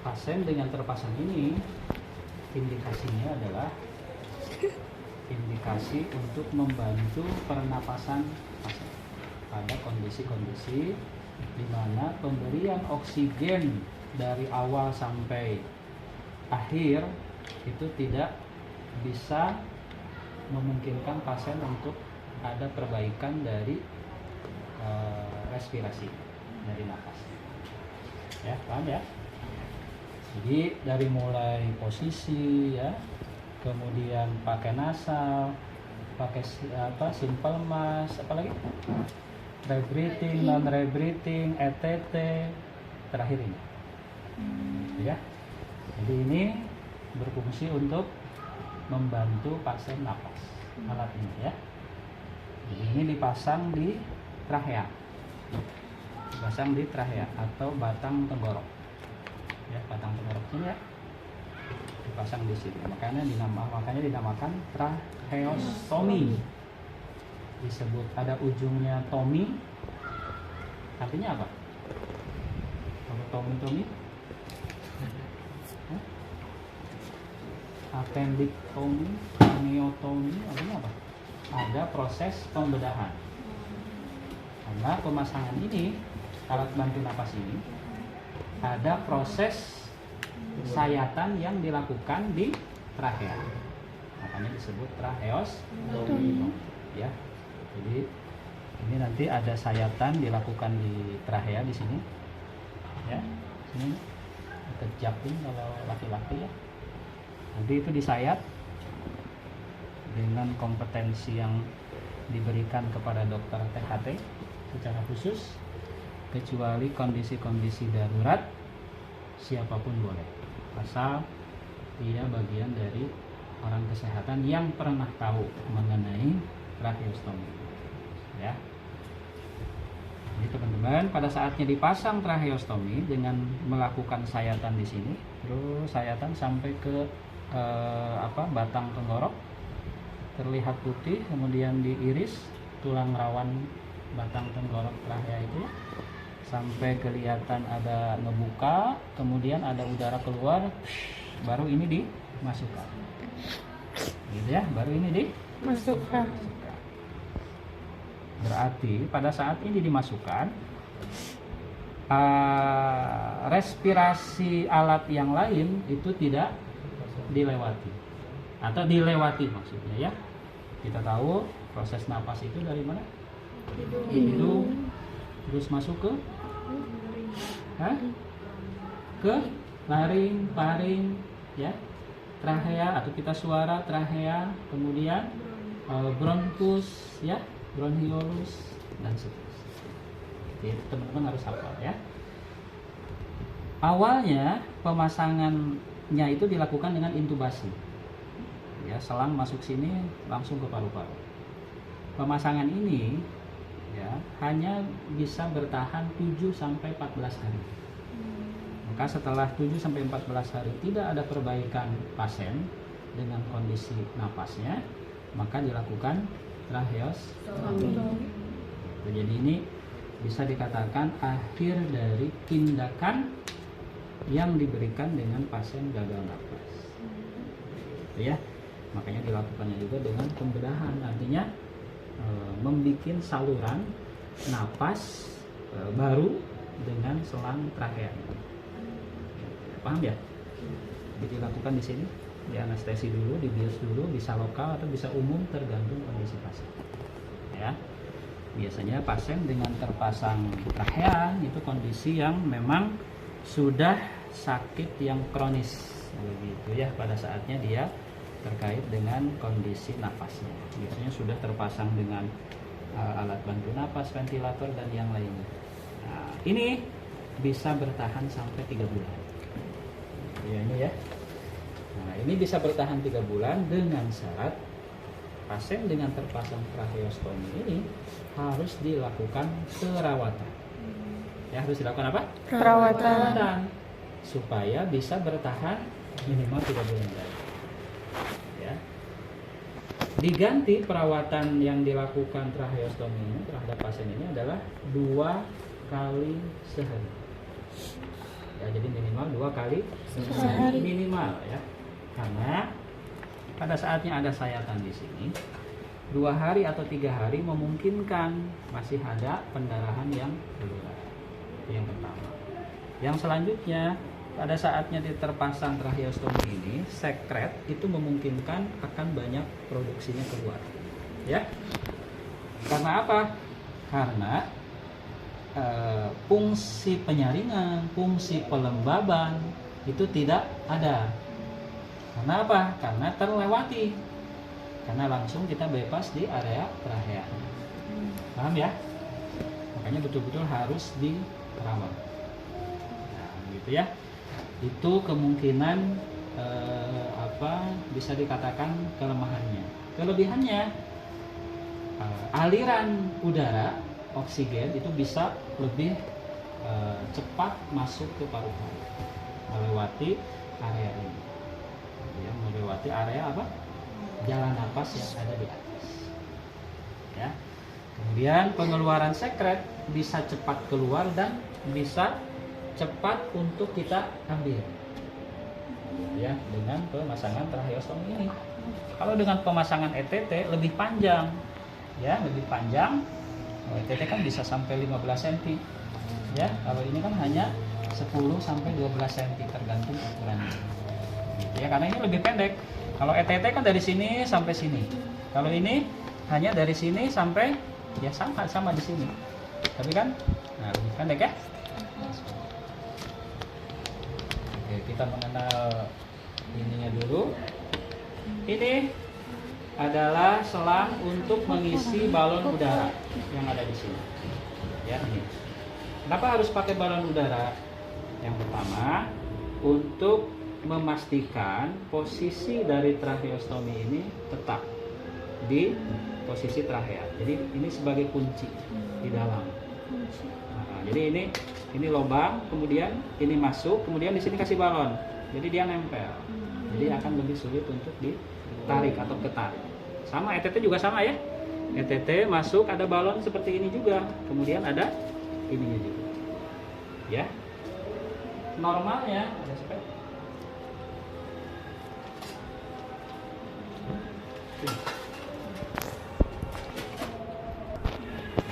pasien dengan terpasang ini indikasinya adalah indikasi untuk membantu pernapasan pasien pada kondisi-kondisi di mana pemberian oksigen dari awal sampai akhir itu tidak bisa memungkinkan pasien untuk ada perbaikan dari respirasi dari nafas. Ya, paham ya? Jadi dari mulai posisi ya, kemudian pakai nasal, pakai simple mask, apalagi rebreathing, non rebreathing, ETT, terakhir ini. Ya. Jadi ini berfungsi untuk membantu pasien napas alat ini ya. Jadi ini dipasang di trachea, dipasang di trachea atau batang tenggorok. Ya, batang tenggorok ini ya, dipasang di sini. Makanya dinamakan tracheostomi. Disebut ada ujungnya tomi. Artinya apa? Kalau tomi? Appendictomy, craniotomy, artinya apa? Ada proses pembedahan. Karena pemasangan ini, alat bantu napas ini, ada proses sayatan yang dilakukan di trachea. Makanya disebut tracheostomy. Ya. Jadi ini nanti ada sayatan dilakukan di trachea di sini. Ya. Sini kejapin kalau laki-laki ya. Nanti itu disayat dengan kompetensi yang diberikan kepada dokter THT secara khusus, kecuali kondisi-kondisi darurat siapapun boleh, asal dia bagian dari orang kesehatan yang pernah tahu mengenai tracheostomi. Ya. Jadi teman-teman, pada saatnya dipasang tracheostomi dengan melakukan sayatan di sini, terus sayatan sampai ke batang tenggorok terlihat putih, kemudian diiris tulang rawan batang tenggorok trachea itu sampai kelihatan ada ngebuka, kemudian ada udara keluar, baru ini dimasukkan. Gitu ya, baru ini dimasukkan. Berarti pada saat ini dimasukkan, respirasi alat yang lain itu tidak dilewati atau dilewati maksudnya ya. Kita tahu proses napas itu dari mana? Hidung, terus masuk ke laring, faring, ya, trachea atau kita suara trachea, kemudian bronkus, ya, bronchiolus dan seterusnya. Jadi teman-teman harus hafal ya. Awalnya pemasangannya itu dilakukan dengan intubasi. Ya, selang masuk sini langsung ke paru-paru. Pemasangan ini ya hanya bisa bertahan 7 sampai 14 hari. Maka setelah 7 sampai 14 hari tidak ada perbaikan pasien dengan kondisi napasnya, maka dilakukan tracheostomi. Jadi ini bisa dikatakan akhir dari tindakan yang diberikan dengan pasien gagal napas. Ya, makanya dilakukannya juga dengan pembedahan, artinya membuat saluran napas baru dengan selang trachea. Paham ya? Jadi dilakukan di sini, di anestesi dulu, dibius dulu, bisa lokal atau bisa umum tergantung kondisi pasien. Ya, biasanya pasien dengan terpasang trachea itu kondisi yang memang sudah sakit yang kronis, begitu ya, pada saatnya dia terkait dengan kondisi nafasnya. Biasanya sudah terpasang dengan alat bantu napas, ventilator dan yang lainnya. Nah, ini bisa bertahan sampai 3 bulan. Ya, ini ya. Nah, ini bisa bertahan 3 bulan dengan syarat pasien dengan terpasang tracheostomi ini harus dilakukan perawatan. Ya, harus dilakukan apa? Perawatan. Supaya bisa bertahan minimal 3 bulan lagi. Ya. Diganti perawatan yang dilakukan tracheostomi ini terhadap pasien ini adalah 2 kali sehari. Ya, jadi minimal minimal 2 kali Sehari. minimal ya, karena pada saatnya ada sayatan di sini 2 hari atau 3 hari memungkinkan masih ada pendarahan yang keluar. Itu yang pertama. Yang selanjutnya, pada saatnya terpasang tracheostomi ini, sekret itu memungkinkan akan banyak produksinya keluar. Ya. Karena apa? Karena fungsi penyaringan, fungsi pelembaban itu tidak ada. Karena apa? Karena terlewati. Karena langsung kita bebas di area trachea. Paham ya? Makanya betul-betul harus dirawat. Nah, gitu ya. Itu kemungkinan bisa dikatakan kelemahannya. Kelebihannya, aliran udara oksigen itu bisa lebih cepat masuk ke paru-paru melewati area ini. Ya, melewati area apa? Jalan napas yang ada di atas. Ya. Kemudian pengeluaran sekret bisa cepat keluar dan bisa cepat untuk kita ambil. Ya, dengan pemasangan tracheostomi ini. Kalau dengan pemasangan ETT lebih panjang. Ya, lebih panjang. ETT kan bisa sampai 15 cm. Ya, kalau ini kan hanya 10 sampai 12 cm tergantung ukurannya. Gitu ya, karena ini lebih pendek. Kalau ETT kan dari sini sampai sini. Kalau ini hanya dari sini sampai ya sama di sini. Tapi kan lebih pendek ya. Oke, kita mengenal ininya dulu. Ini adalah selang untuk mengisi balon udara yang ada di sini. Ya, ini. Kenapa harus pakai balon udara? Yang pertama, untuk memastikan posisi dari tracheostomi ini tetap di posisi trachea. Jadi ini sebagai kunci di dalam. Nah, jadi ini lubang, kemudian ini masuk, kemudian di sini kasih balon. Jadi dia nempel. Jadi akan lebih sulit untuk ditarik atau ketarik. Sama ETT juga sama ya. ETT masuk ada balon seperti ini juga, kemudian ada ininya juga. Ya. Normalnya ada spek.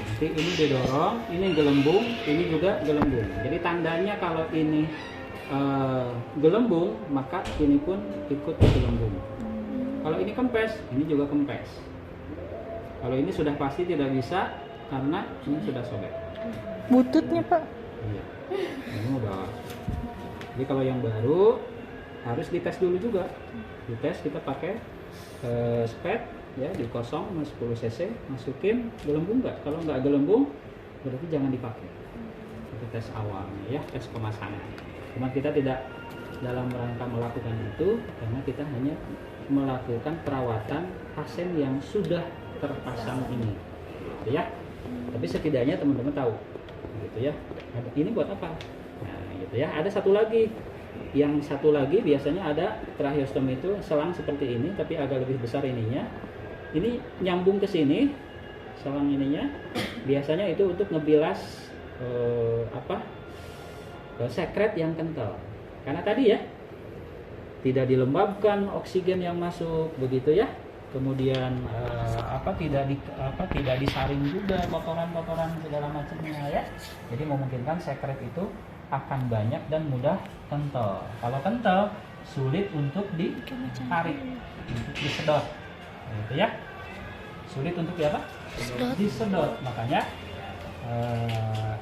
Nanti ini didorong, ini gelembung, ini juga gelembung. Jadi tandanya kalau ini gelembung, maka ini pun ikut gelembung. Kalau ini kempes, ini juga kempes. Kalau ini sudah pasti tidak bisa karena ini sudah sobek. Bututnya Pak? Iya. Ini udah. Jadi kalau yang baru harus dites dulu juga. Dites kita pakai spet ya, di kosong 10 cc, masukin gelembung nggak? Kalau nggak gelembung berarti jangan dipakai. Itu tes awalnya ya, tes pemasangan. Cuma kita tidak dalam rangka melakukan itu karena kita hanya melakukan perawatan pasien yang sudah terpasang ini, gitu ya. Tapi setidaknya teman-teman tahu, gitu ya. Ini buat apa? Nah, gitu ya. Ada satu lagi. Yang satu lagi biasanya ada tracheostomi itu selang seperti ini, tapi agak lebih besar ininya. Ini nyambung ke sini, selang ininya. Biasanya itu untuk ngebilas sekret yang kental. Karena tadi ya tidak dilembabkan oksigen yang masuk, begitu ya. Kemudian tidak disaring juga kotoran-kotoran segala macamnya ya. Jadi memungkinkan sekret itu akan banyak dan mudah kental. Kalau kental sulit untuk ditarik, untuk disedot, gitu ya. Sulit untuk disedot. Makanya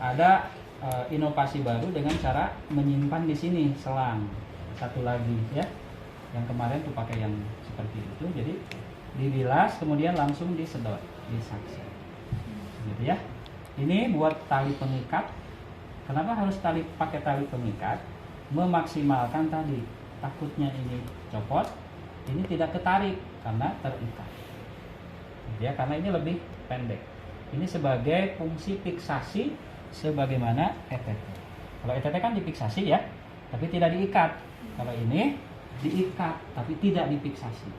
ada inovasi baru dengan cara menyimpan di sini selang satu lagi ya. Yang kemarin tuh pakai yang seperti itu, jadi dibilas kemudian langsung disedot, disaksi, gitu ya. Ini buat tali pengikat. Kenapa harus pakai tali pengikat? Memaksimalkan tadi, takutnya ini copot, ini tidak ketarik karena terikat. Ya, karena ini lebih pendek. Ini sebagai fungsi fiksasi sebagaimana ETT. Kalau ETT kan difiksasi ya, tapi tidak diikat. Kalau ini diikat tapi tidak difiksasi.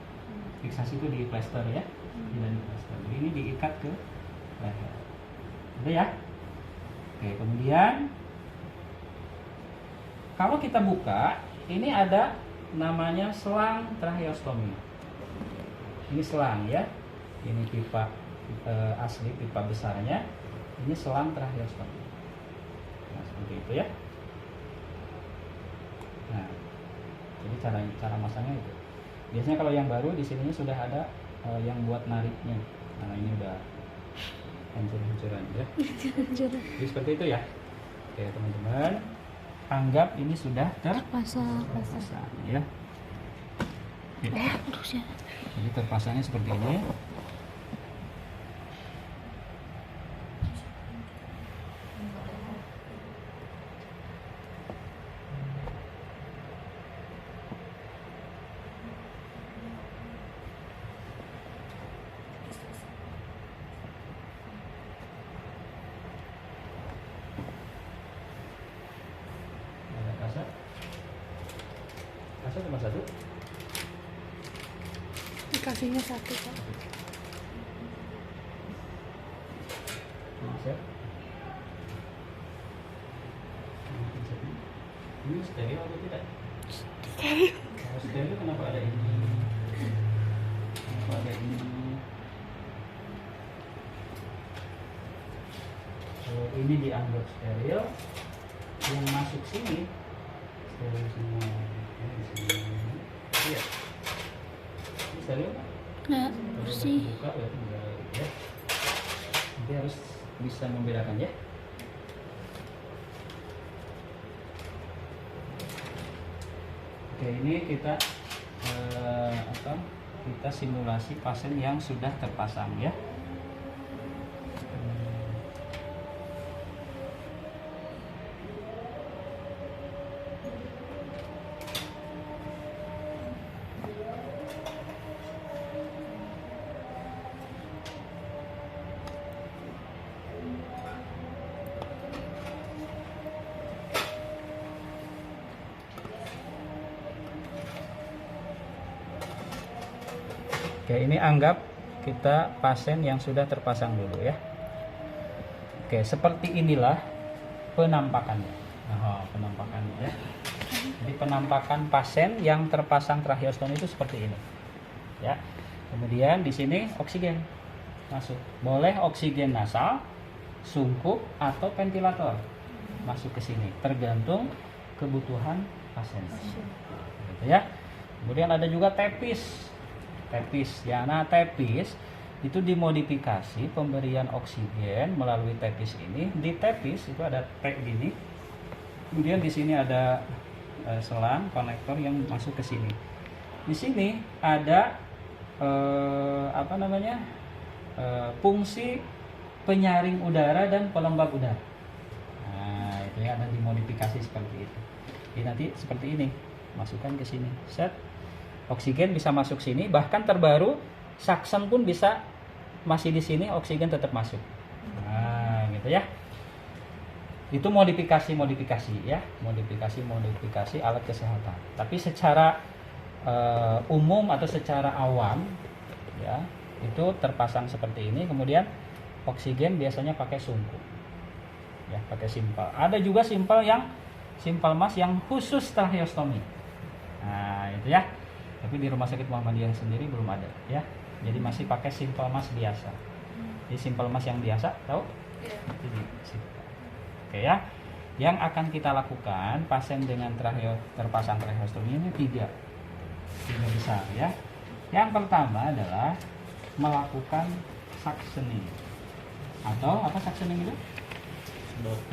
Fiksasi itu di plester ya, tidak di plester. Ini diikat ke leher. Gitu ya. Oke, kemudian Kalau kita buka, ini ada namanya selang tracheostomi. Ini selang ya. Ini pipa asli, pipa besarnya. Ini selang tracheostomi. Nah, seperti itu ya. Nah, jadi cara masangnya itu. Biasanya kalau yang baru di sininya sudah ada yang buat nariknya. Nah, ini udah hancur-hancuran ya. Jadi seperti itu ya. Oke, teman-teman. Anggap ini sudah terpasang ya. Oke. Jadi terpasangnya seperti ini. Kasa cuma satu. Dikasihnya satu Pak. Bisa. Ini steril atau tidak? Steril. Kalau steril kenapa ada ini? Kenapa ada ini? Kalau ini dianggap steril, yang masuk sini steril semua. Iya. Ini steril kan? Nggak Kalau bersih. udah dibuka berarti udah ya. Nanti harus bisa membedakan ya. Oke, ini kita kita simulasi pasien yang sudah terpasang ya. Oke, ini anggap kita pasien yang sudah terpasang dulu ya. Oke, seperti inilah penampakannya. Nah, penampakannya ya. Jadi penampakan pasien yang terpasang tracheostomi itu seperti ini. Ya. Kemudian di sini oksigen masuk. Boleh oksigen nasal, sungkup atau ventilator masuk ke sini, tergantung kebutuhan pasien. Gitu ya. Kemudian ada juga tepis ya. Nah, tepis itu dimodifikasi pemberian oksigen melalui tepis ini. Di tepis itu ada tag gini. Kemudian di sini ada selang konektor yang masuk ke sini. Di sini ada fungsi penyaring udara dan pelembab udara. Nah, itu ya, ada dimodifikasi seperti itu. Jadi nanti seperti ini, masukkan ke sini. Set. Oksigen bisa masuk sini, bahkan terbaru suction pun bisa masih di sini, oksigen tetap masuk. Nah, gitu ya. Itu modifikasi ya, modifikasi alat kesehatan. Tapi secara umum atau secara awam ya, itu terpasang seperti ini. Kemudian oksigen biasanya pakai sungkup. Ya, pakai simpel. Ada juga simpel mas yang khusus tracheostomi. Nah, itu ya. Tapi di Rumah Sakit Muhammadiyah sendiri belum ada ya. Jadi masih pakai simple mas biasa. Jadi simple mas yang biasa, tahu? Ini oke ya. Yang akan kita lakukan pasien dengan terpasang tracheostomi ini tiga besar ya. Yang pertama adalah melakukan suctioning. Atau apa suctioning itu?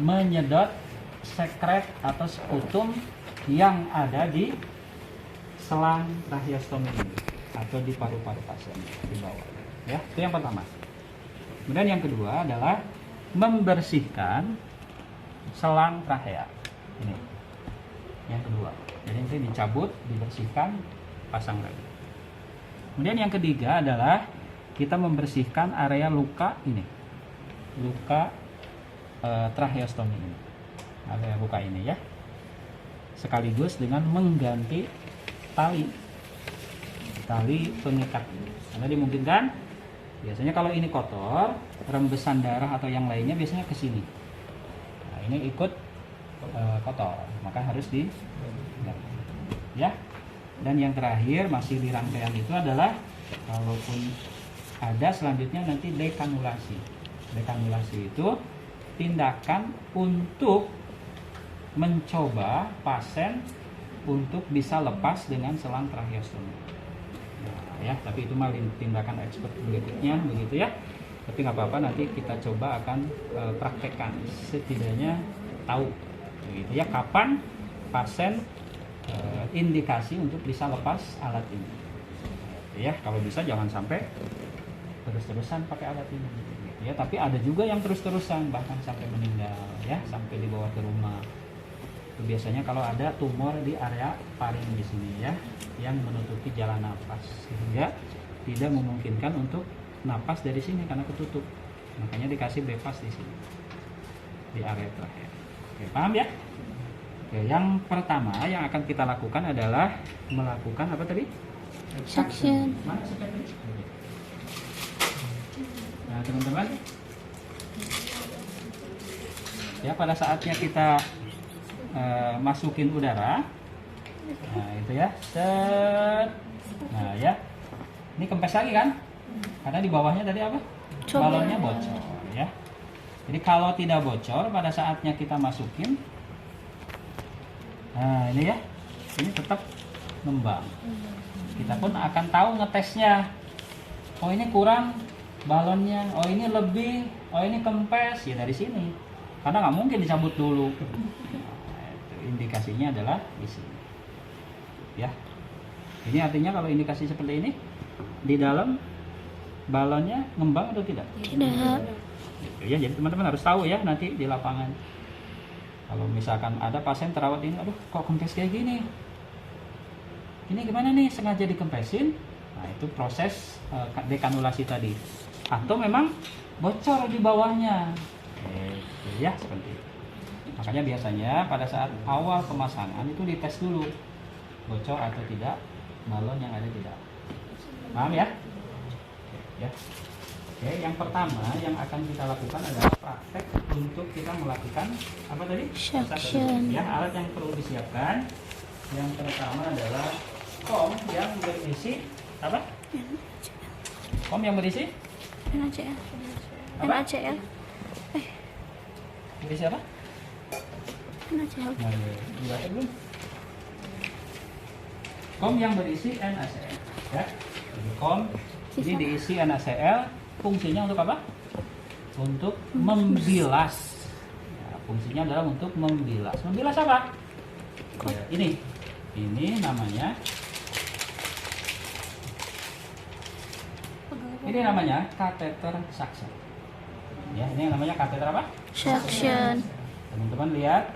Menyedot sekret atau sputum yang ada di selang tracheostomi ini atau di paru-paru pasien di bawah ya. Itu yang pertama. Kemudian yang kedua adalah membersihkan selang trachea ini. Yang kedua, jadi nanti dicabut, dibersihkan, pasang lagi. Kemudian yang ketiga adalah kita membersihkan area luka ini, luka tracheostomi ini, area luka ini ya, sekaligus dengan mengganti tali pengikat ini. Karena dimungkinkan biasanya kalau ini kotor, rembesan darah atau yang lainnya biasanya ke sini. Nah, ini ikut kotor, maka harus di ya. Dan yang terakhir masih di rangkaian itu adalah kalaupun ada selanjutnya nanti dekanulasi. Dekanulasi itu tindakan untuk mencoba pasien untuk bisa lepas dengan selang tracheostomi. Nah, ya, tapi itu mah tindakan expert berikutnya begitu ya. Tapi nggak apa-apa, nanti kita coba akan praktekkan, setidaknya tahu begitu ya kapan pasien indikasi untuk bisa lepas alat ini. Ya, kalau bisa jangan sampai terus-terusan pakai alat ini. Gitu ya, tapi ada juga yang terus-terusan bahkan sampai meninggal ya, sampai dibawa ke rumah. Itu biasanya kalau ada tumor di area paring di sini ya, yang menutupi jalan nafas sehingga tidak memungkinkan untuk napas dari sini karena ketutup. Makanya dikasih bypass di sini. Di area terakhir. Oke, paham ya? Oke, yang pertama yang akan kita lakukan adalah melakukan apa tadi? Suction. Mana suction? Nah, teman-teman, ya pada saatnya kita masukin udara, nah itu ya, set, nah ya, ini kempes lagi kan? Karena di bawahnya tadi apa? Balonnya bocor, ya. Jadi kalau tidak bocor pada saatnya kita masukin, nah ini ya, ini tetap ngembang. Kita pun akan tahu ngetesnya. Oh ini kurang balonnya, oh ini lebih, oh ini kempes ya dari sini. Karena nggak mungkin dicabut dulu. Nah, itu indikasinya adalah di sini. Ya, ini artinya kalau indikasi seperti ini di dalam balonnya ngembang atau tidak? Tidak. Gitu ya, jadi teman-teman harus tahu ya nanti di lapangan. Kalau misalkan ada pasien terawat ini, aduh kok kempes kayak gini? Ini gimana nih, sengaja dikempesin? Nah itu proses dekanulasi tadi. Atau memang bocor di bawahnya. Ya seperti itu. Makanya biasanya pada saat awal pemasangan itu dites dulu bocor atau tidak balon yang ada di dalam. Paham ya? Ya. Oke, yang pertama yang akan kita lakukan adalah praktek untuk kita melakukan apa tadi? Suction. Ya, alat yang perlu disiapkan. Yang pertama adalah kom yang berisi apa? Kom yang berisi? NaCl. Apa? NaCl. Berisi apa? NaCl. Nah, dibaca belum? Kom yang berisi NaCl. Ya, jadi kom ini diisi NaCl. Fungsinya untuk apa? Untuk membilas. Ya, fungsinya adalah untuk membilas. Membilas apa? Ya, ini namanya. Ini namanya kateter suction. Ya, ini namanya kateter apa? Suction. Teman-teman lihat,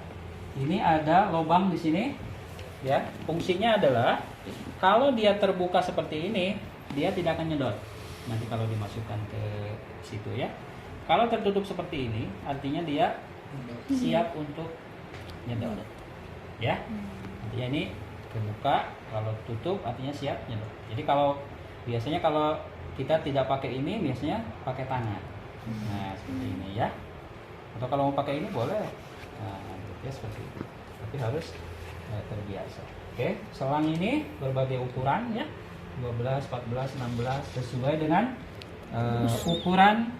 ini ada lubang di sini. Ya, fungsinya adalah kalau dia terbuka seperti ini, dia tidak akan nyedot. Nanti kalau dimasukkan ke situ ya. Kalau tertutup seperti ini, artinya dia siap untuk nyedot. Ya, artinya ini terbuka. Kalau tutup, artinya siap nyedot. Jadi kalau biasanya kalau kita tidak pakai ini, biasanya pakai tangan. Nah seperti ini ya. Atau kalau mau pakai ini boleh. Nah ya seperti itu. Tapi harus terbiasa. Oke, selang ini berbagai ukuran ya. 12, 14, 16 sesuai dengan ukuran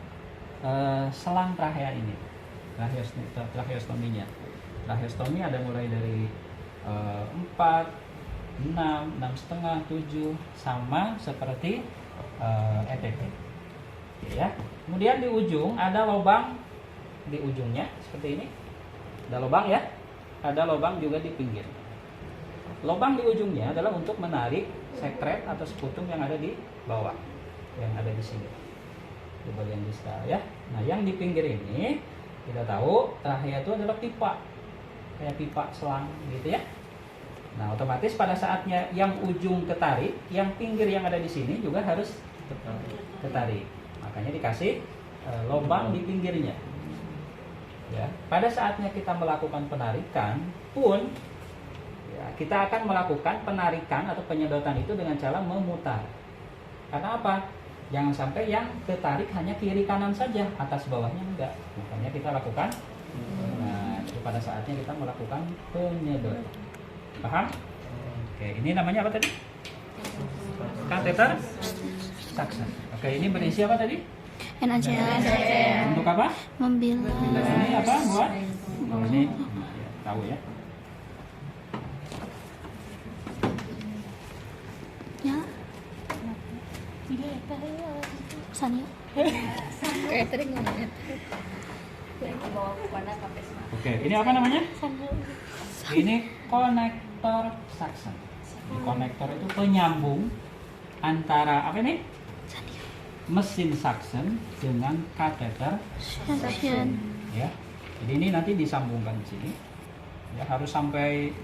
selang trachea ini, tracheostominya. Tracheostomi ada mulai dari 4, 6, 6,5, 7 sama seperti ETT. Ya. Kemudian di ujung ada lubang di ujungnya seperti ini. Ada lubang ya. Ada lubang juga di pinggir. Lubang di ujungnya adalah untuk menarik sekret atau sputum yang ada di bawah, yang ada di sini, di bagian distal ya. Nah, yang di pinggir ini kita tahu trachea itu adalah pipa, kayak pipa selang gitu ya. Nah, otomatis pada saatnya yang ujung ketarik, yang pinggir yang ada di sini juga harus ketarik. Makanya dikasih lubang di pinggirnya. Ya, pada saatnya kita melakukan penarikan pun ya, kita akan melakukan penarikan atau penyedotan itu dengan cara memutar. Karena apa? Jangan sampai yang ketarik hanya kiri kanan saja, atas bawahnya enggak. Makanya kita lakukan. Nah, pada saatnya kita melakukan penyedotan. Paham? Oke, ini namanya apa tadi? Kateter suction. Oke, ini berisi apa tadi? NaCl. Untuk apa? Membilas. Ini apa buat? Oh, ini tahu ya. Ya. Pesan yuk. Kayak tadi ngomongnya. Oke, ini apa namanya? Ini konektor suction. Ini konektor itu penyambung antara apa ini? Mesin suction dengan kateter Suction. ya. Jadi ini nanti disambungkan di sini. Ya, harus sampai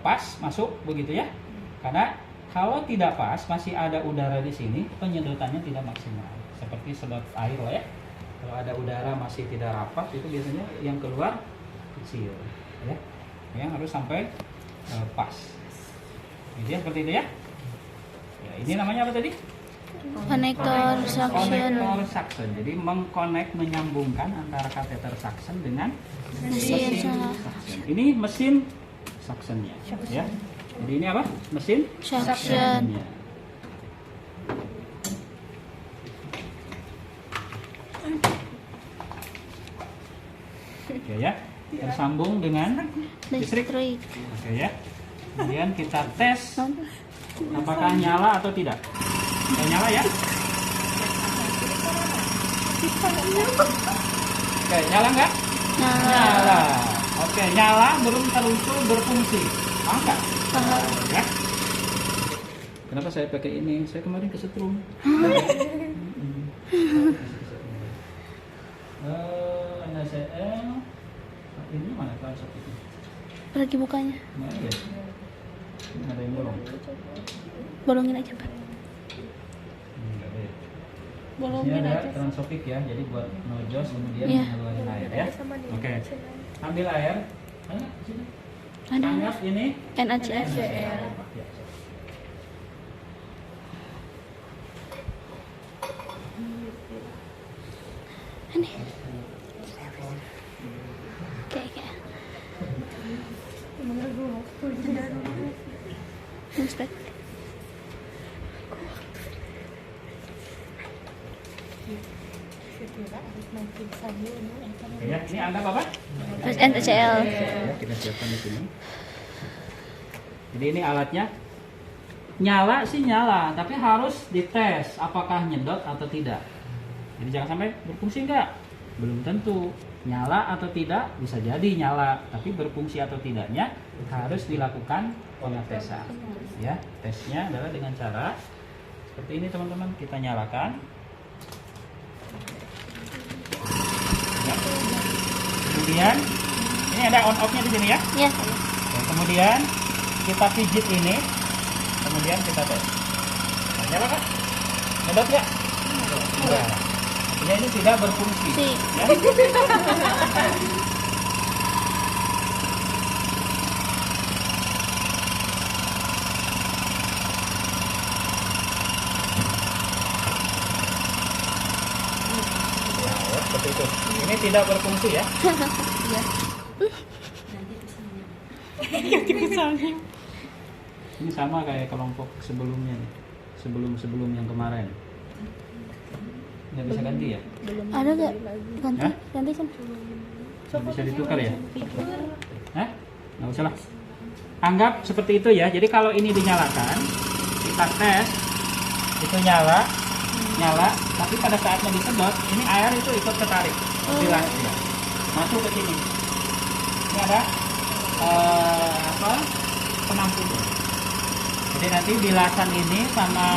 pas masuk begitu ya. Karena kalau tidak pas masih ada udara di sini, penyedotannya tidak maksimal. Seperti sedot air lah ya. Kalau ada udara masih tidak rapat itu biasanya yang keluar kecil ya. Yang harus sampai pas. Jadi seperti itu ya. Ya, ini namanya apa tadi? Konektor suction. Konektor suction. Jadi menyambungkan antara kateter suction dengan Mesin suction. Ini mesin suctionnya ya. Jadi ini apa? Mesin suction. suctionnya. Oke ya. Tersambung dengan listrik. Oke ya. Kemudian kita tes apakah nyala atau tidak. Udah nyala ya? Oke, nyala nggak? Nyala. Oke, nyala belum tentu berfungsi. Paham nggak? Ya. Kenapa saya pakai ini? Saya kemarin kesetrum. NaCl. Ini mana transfer itu? Lagi bukanya. Mana ya? Ini ada yang bolong. Bolongin aja, Pak. Enggak ada ya. Bolongin Ini ada aja. transopik ya, jadi buat nojos kemudian Iya. mengeluarkan air ya. Oke, ambil air. Ayo, sini. Ada Anggap ini NaCl. Ya. Ini. Oke. Inspek. Oke ya, ini anggap apa? NaCl. Ya, kita siapkan di sini. Jadi ini alatnya nyala sih nyala, tapi harus dites apakah nyedot atau tidak. Jadi jangan sampai berfungsi enggak? Belum tentu. Nyala atau tidak bisa jadi nyala, tapi berfungsi atau tidaknya harus dilakukan pengetesan. Ya, tesnya adalah dengan cara seperti ini teman-teman, kita nyalakan. Ya. Kemudian ini ada on off-nya di sini ya. Ya. Ya, kemudian kita pijit ini, kemudian kita tes. Nah, nyala kan? Nyedot nggak? Enggak. Artinya ini tidak berfungsi. Si. Ya. Ya, seperti itu. Ini tidak berfungsi ya. Ini sama kayak kelompok sebelumnya nih. Sebelum yang kemarin. Nggak bisa ganti ya? Ada gak? Ganti. Hah? Ganti kan. Nggak bisa ditukar ya? Hah? Nggak usah lah. Anggap seperti itu ya. Jadi kalau ini dinyalakan, kita tes, itu nyala, tapi pada saatnya disedot, ini air itu ikut ketarik, bilas dia, masuk ke sini. Ini ada penampungnya. Jadi nanti bilasan ini sama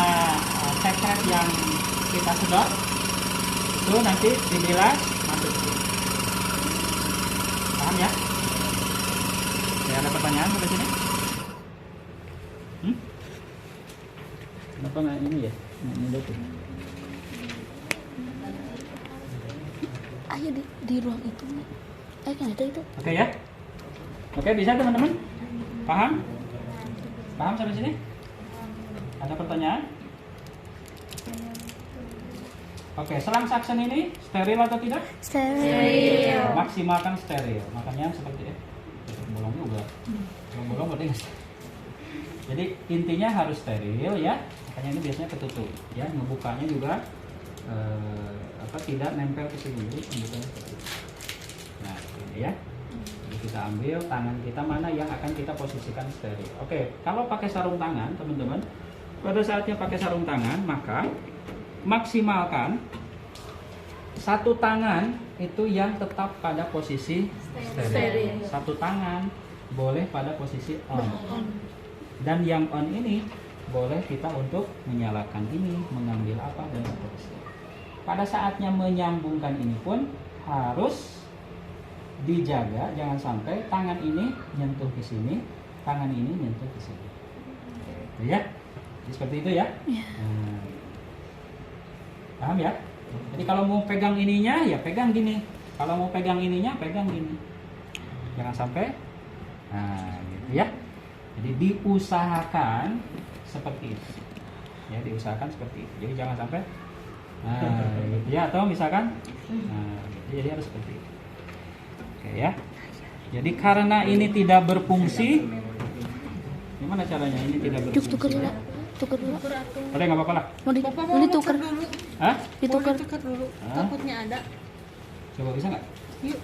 sekret yang kita sedot itu nanti dibilas masuk ke sini. Paham ya? Ya, ada pertanyaan sampai sini? Kenapa nggak ini ya? Nggak nyedot ya? Ayo di ruang itu. Kan ada itu. Oke ya? Oke, bisa teman-teman? Paham? Paham sampai sini? Ada pertanyaan? Oke, selang suction ini steril atau tidak? Steril. Maksimalkan steril. Makanya seperti bolong juga. Bolong berarti nggak steril. Jadi intinya harus steril ya. Makanya ini biasanya ketutup. Ya, ngebukanya juga tidak nempel ke sini. Jadi pembukanya seperti itu. Nah, ini ya. Jadi kita ambil tangan kita mana yang akan kita posisikan steril. Oke, kalau pakai sarung tangan, teman-teman, pada saatnya pakai sarung tangan, maka maksimalkan satu tangan itu yang tetap pada posisi steril. Satu tangan boleh pada posisi on. Dan yang on ini boleh kita untuk menyalakan ini, mengambil apa dan seterusnya. Pada saatnya menyambungkan ini pun harus dijaga, jangan sampai tangan ini nyentuh ke sini, tangan ini nyentuh ke sini. Ya, jadi seperti itu ya. Nah, paham ya? Jadi kalau mau pegang ininya ya pegang gini. Kalau mau pegang ininya pegang gini. Jangan sampai. Nah, gitu ya. Jadi diusahakan seperti itu. Ya, diusahakan seperti itu. Jadi jangan sampai gitu ya, atau misalkan gitu, jadi harus seperti itu. Oke ya. Jadi karena ini tidak berfungsi, gimana caranya ini tidak berfungsi? Tukar dulu. Tukar dulu. Boleh nggak apa-apa lah. Mau ditukar. Hah? Ditukar. dulu. Hah? Takutnya ada. Coba bisa nggak? Yuk.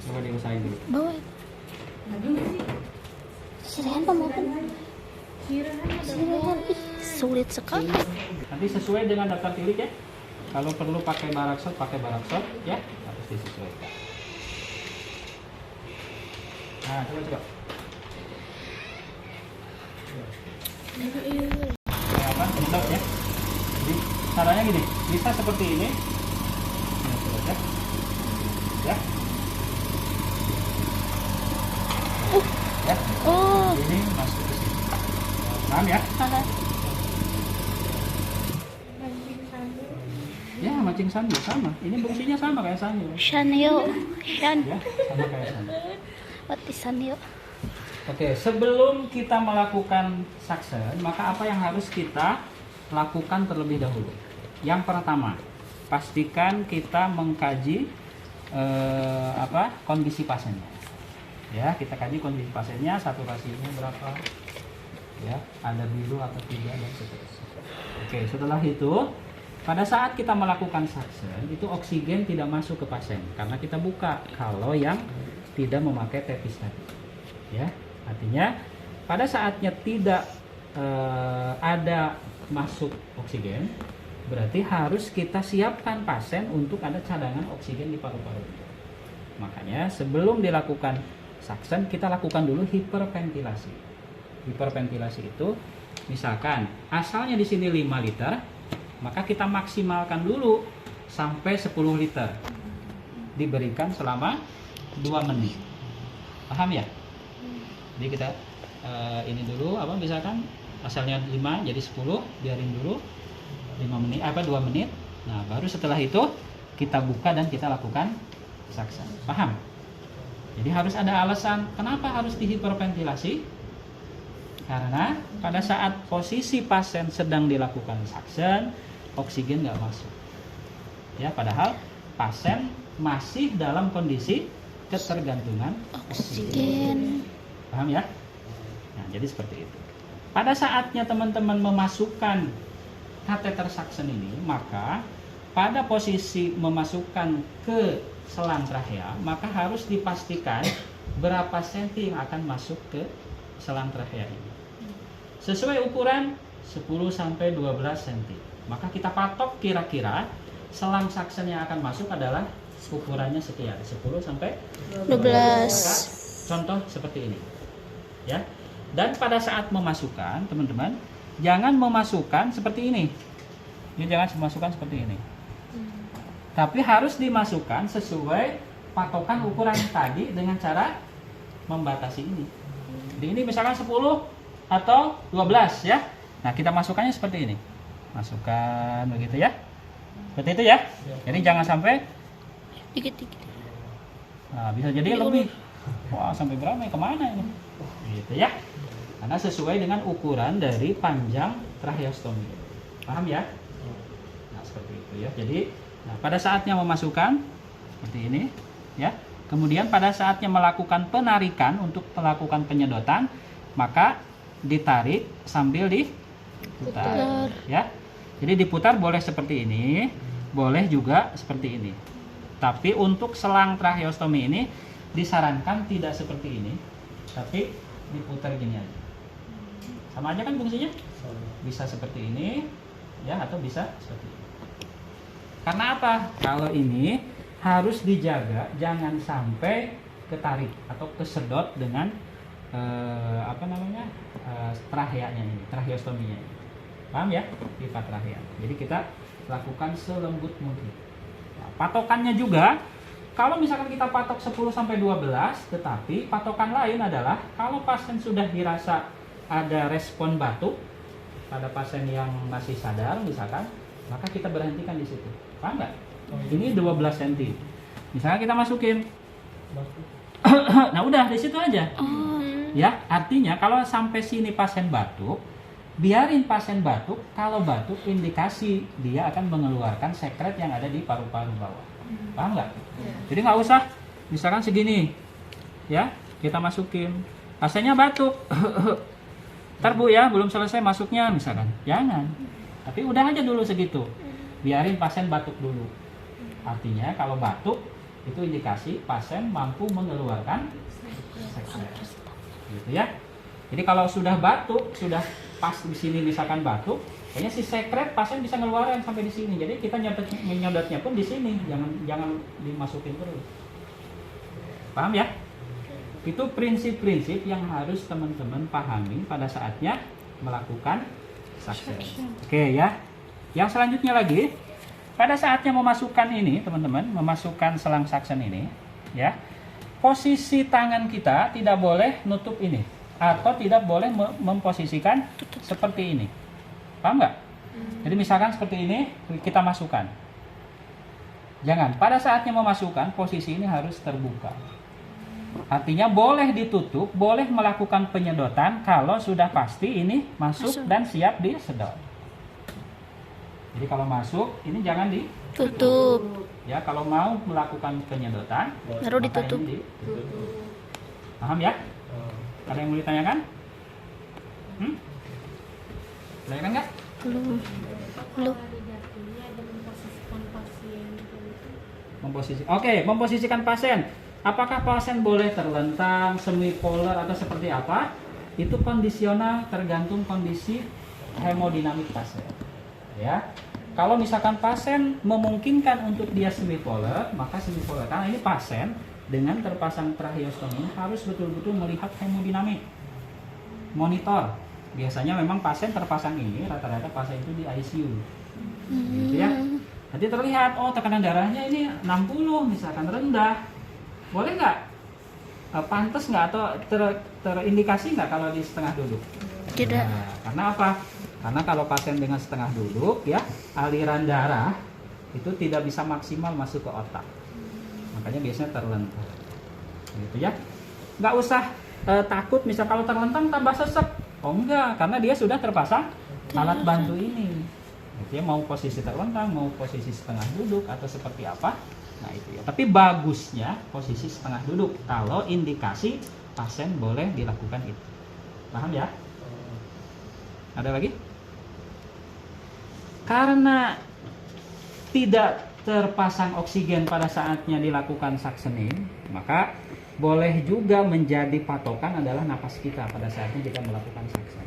Coba diusahain dulu. Bawa. Sirahan pemohon. Sirahan. Ih, sulit sekali. Nanti sesuai dengan daftar tilik ya. Kalau perlu pakai baraksot ya, harus disesuaikan. Nah, coba. Apa? Sedot ya. Jadi caranya gini, bisa seperti ini. Nah, coba ya. Ya. Ya. Oh. Ini masuk ke sini. Paham ya? Ya, mancing sandu sama. Ini fungsinya sama kayak sandu. Shanyo. Shan. Ya, sama kayak sandu. What is Shanyo? Oke, sebelum kita melakukan suction, maka apa yang harus kita lakukan terlebih dahulu? Yang pertama, pastikan kita mengkaji kondisi pasiennya. Ya, kita kaji kondisi pasiennya, saturasinya berapa, ya, ada biru atau tidak dan seterusnya. Oke, setelah itu, pada saat kita melakukan suction, itu oksigen tidak masuk ke pasien karena kita buka kalau yang tidak memakai tepis tadi. Ya, artinya pada saatnya tidak ada masuk oksigen, berarti harus kita siapkan pasien untuk ada cadangan oksigen di paru-paru. Makanya sebelum dilakukan suction, kita lakukan dulu hiperventilasi. Hiperventilasi itu misalkan asalnya di sini 5 liter, maka kita maksimalkan dulu sampai 10 liter. Diberikan selama 2 menit. Paham ya? Jadi kita ini dulu misalkan asalnya 5 jadi 10, biarin dulu 2 menit. Nah, baru setelah itu kita buka dan kita lakukan suction. Paham? Jadi harus ada alasan kenapa harus dihiperventilasi. Karena pada saat posisi pasien sedang dilakukan suction, oksigen nggak masuk. Ya, padahal pasien masih dalam kondisi ketergantungan oksigen. Paham ya? Nah, jadi seperti itu. Pada saatnya teman-teman memasukkan kateter suction ini, maka pada posisi memasukkan ke selang trachea, maka harus dipastikan berapa senti yang akan masuk ke selang trachea ini. Sesuai ukuran 10 sampai 12 cm. Maka kita patok kira-kira selang suction yang akan masuk adalah ukurannya sekian, 10 sampai 12. Maka, contoh seperti ini. Ya. Dan pada saat memasukkan, teman-teman, jangan memasukkan seperti ini. Ini jangan memasukkan seperti ini. Tapi harus dimasukkan sesuai patokan ukuran tadi dengan cara membatasi ini. Jadi ini misalkan 10 atau 12 ya. Nah, kita masukkannya seperti ini. Masukkan begitu ya. Seperti itu ya. Jadi jangan sampai Dikit-dikit. nah, bisa jadi lebih. Wah, sampai berapa ya? Kemana ini? Gitu ya. Karena sesuai dengan ukuran dari panjang tracheostomi. Paham ya? Nah, seperti itu ya. Jadi Nah, pada saatnya memasukkan seperti ini, ya. Kemudian pada saatnya melakukan penarikan untuk melakukan penyedotan, maka ditarik sambil diputar, ya. Jadi diputar boleh seperti ini, boleh juga seperti ini. Tapi untuk selang tracheostomi ini disarankan tidak seperti ini, tapi diputar gini aja. Sama aja kan fungsinya? Bisa seperti ini, ya, atau bisa seperti ini. Karena apa? Kalau ini harus dijaga jangan sampai ketarik atau kesedot dengan tracheanya ini, tracheostominya ini. Paham ya? Pipa trachea. Jadi kita lakukan selembut mungkin. Nah, patokannya juga kalau misalkan kita patok 10 sampai 12, tetapi patokan lain adalah kalau pasien sudah dirasa ada respon batuk pada pasien yang masih sadar misalkan, maka kita berhentikan di situ. Paham nggak? Ini 12 cm. Misalnya kita masukin. Nah, udah di situ aja. Ya, artinya kalau sampai sini pasien batuk, biarin pasien batuk. Kalau batuk indikasi dia akan mengeluarkan sekret yang ada di paru-paru bawah. Paham nggak? Jadi nggak usah misalkan segini, ya, kita masukin. Pasiennya batuk. Ntar Bu ya, belum selesai masuknya misalkan. Jangan. Tapi udah aja dulu segitu. Biarin pasien batuk dulu. Artinya kalau batuk itu indikasi pasien mampu mengeluarkan sekret. Gitu ya. Jadi kalau sudah batuk, sudah pas di sini misalkan batuk, kayaknya si sekret pasien bisa ngeluarin sampai di sini. Jadi kita nyodotnya pun di sini, jangan dimasukin terus. Paham ya? Itu prinsip-prinsip yang harus teman-teman pahami pada saatnya melakukan suction. Oke ya. Yang selanjutnya lagi, pada saatnya memasukkan ini, teman-teman, memasukkan selang suction ini, ya, posisi tangan kita tidak boleh nutup ini, atau tidak boleh memposisikan seperti ini. Paham nggak? Jadi misalkan seperti ini, kita masukkan. Jangan, pada saatnya memasukkan, posisi ini harus terbuka. Artinya boleh ditutup, boleh melakukan penyedotan kalau sudah pasti ini masuk dan siap disedot. Jadi kalau masuk, ini jangan Tutup. ya, kalau mau melakukan penyedotan, Baru maka ditutup. ini ditutup. Paham ya? Ada yang mau ditanyakan? Tanyakan nggak? Belum. Belum. Oke, memposisikan pasien. Apakah pasien boleh terlentang, semipolar atau seperti apa? Itu kondisional, tergantung kondisi hemodinamik pasien. Ya, kalau misalkan pasien memungkinkan untuk dia semipolar, maka semipolar. Karena ini pasien dengan terpasang tracheostomi harus betul-betul melihat hemodinamik, monitor. Biasanya memang pasien terpasang ini rata-rata pasien itu di ICU, gitu ya. Nanti terlihat, oh tekanan darahnya ini 60 misalkan rendah, boleh nggak? Pantas nggak atau terindikasi nggak kalau di setengah duduk? Tidak. Nah, karena apa? Karena kalau pasien dengan setengah duduk, ya, aliran darah itu tidak bisa maksimal masuk ke otak. Makanya biasanya terlentang. Gitu ya. Nggak usah takut misal kalau terlentang tambah sesek. Oh enggak, karena dia sudah terpasang alat bantu ini. Gitu ya, mau posisi terlentang, mau posisi setengah duduk atau seperti apa. Nah itu ya. Tapi bagusnya posisi setengah duduk kalau indikasi pasien boleh dilakukan itu. Paham ya? Ada lagi? Karena tidak terpasang oksigen pada saatnya dilakukan suctioning, maka boleh juga menjadi patokan adalah napas kita pada saatnya kita melakukan suction.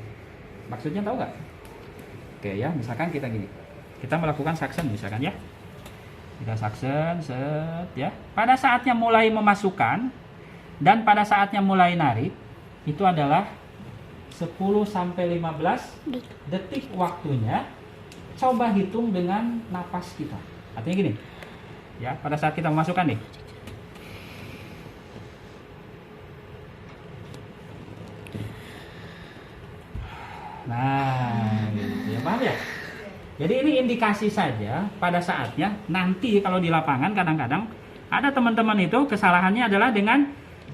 Maksudnya tahu nggak? Oke ya, misalkan kita gini, kita melakukan suction misalkan ya, kita suction, set ya. Pada saatnya mulai memasukkan dan pada saatnya mulai narik itu adalah 10-15 detik waktunya. Coba hitung dengan napas kita. Artinya gini, ya, pada saat kita memasukkan nih. Nah, gitu ya, paham ya? Jadi ini indikasi saja pada saatnya. Nanti kalau di lapangan kadang-kadang ada teman-teman itu kesalahannya adalah dengan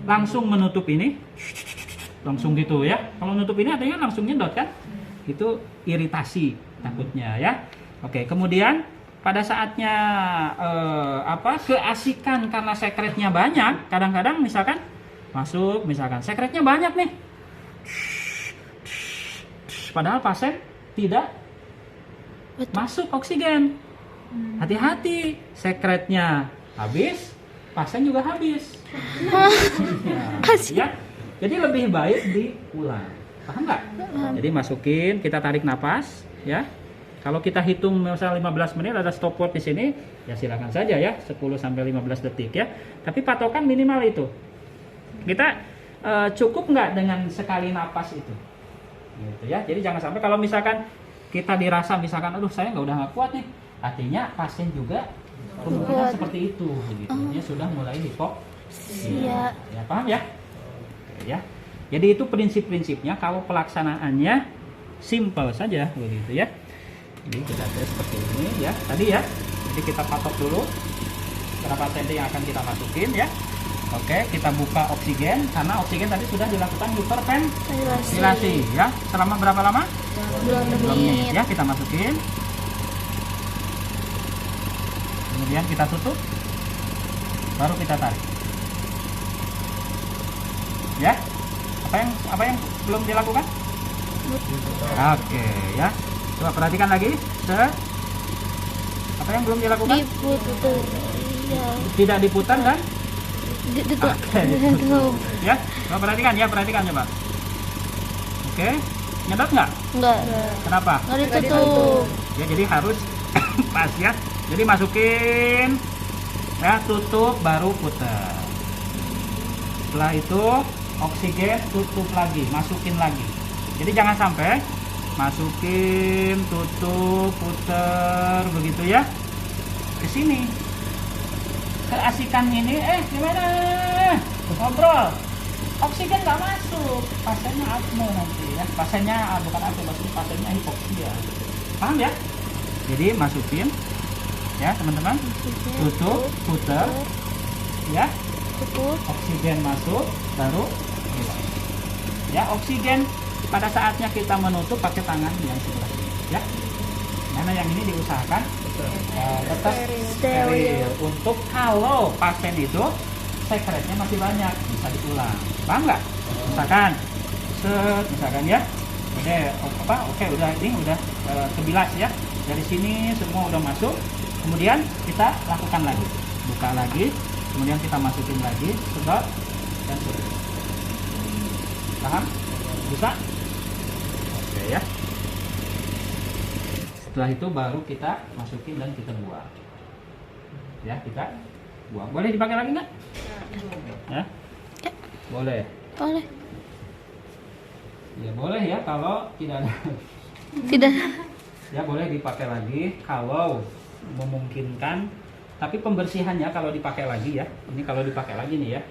langsung menutup ini, langsung gitu ya. Kalau nutup ini artinya langsung nyedot kan? Itu iritasi takutnya ya. Oke, kemudian pada saatnya keasikan karena sekretnya banyak, kadang-kadang misalkan masuk, misalkan sekretnya banyak nih, padahal pasien tidak masuk oksigen. Hati-hati, sekretnya habis, pasien juga habis. Ya, jadi lebih baik diulang. Paham nggak? Jadi masukin, kita tarik napas, ya. Kalau kita hitung misalnya 15 menit, ada stopwatch di sini, ya silakan saja ya, 10 sampai 15 detik ya. Tapi patokan minimal itu. Kita cukup nggak dengan sekali napas itu? Gitu ya. Jadi jangan sampai kalau misalkan kita dirasa misalkan, aduh saya udah nggak kuat nih, artinya pasien juga kemungkinan seperti itu, begitu. Dia sudah mulai hipoksia. Ya, paham ya? Oke, ya. Jadi itu prinsip-prinsipnya. Kalau pelaksanaannya simple saja, begitu ya. Jadi kita tes seperti ini ya, tadi ya. Jadi kita patok dulu berapa senti yang akan kita masukin ya. Oke, kita buka oksigen karena oksigen tadi sudah dilakukan hiperventilasi ya. Selama berapa lama? 2 menit ya, kita masukin. Kemudian kita tutup. Baru kita tarik. Ya. Apa yang belum dilakukan? Oke, ya. Coba perhatikan lagi. Apa yang belum dilakukan? Diputar. Iya. Tidak diputar dan Ditutup. ya, coba perhatikan ya, perhatikan coba. Oke, nyedot nggak? Enggak. Kenapa? Enggak ditutup. Ya, jadi harus pas ya. Jadi masukin, ya, tutup, baru putar. Setelah itu oksigen, tutup lagi, masukin lagi. Jadi jangan sampai masukin, tutup, putar, begitu ya. Ke sini. Keasikan ini, gimana? Ngobrol. Oksigen nggak masuk, pasiennya apno nanti ya. Pasiennya bukan apno, maksudnya pasiennya hipoksia. Paham ya? Jadi masukin, ya teman-teman. Tutup, putar, ya. Tutup. Oksigen masuk, baru keluar. Ya, oksigen pada saatnya kita menutup pakai tangan yang sebelah sini, ya. Karena yang ini diusahakan tetap steril. Untuk kalau pasien itu sekretnya masih banyak, bisa diulang. Paham nggak? Misalkan, misalkan ya, oke, udah ini udah kebilas ya. Dari sini semua udah masuk. Kemudian kita lakukan lagi, buka lagi, kemudian kita masukin lagi, sedot dan sedot. Paham? Bisa? Oke ya. Setelah itu baru kita masukin dan kita buang. Ya, kita buang. Boleh dipakai lagi nggak? Ya? Boleh. Boleh. Ya boleh ya, kalau tidak ada. Tidak. Ya boleh dipakai lagi kalau memungkinkan. Tapi pembersihannya kalau dipakai lagi ya. Ini kalau dipakai lagi nih ya.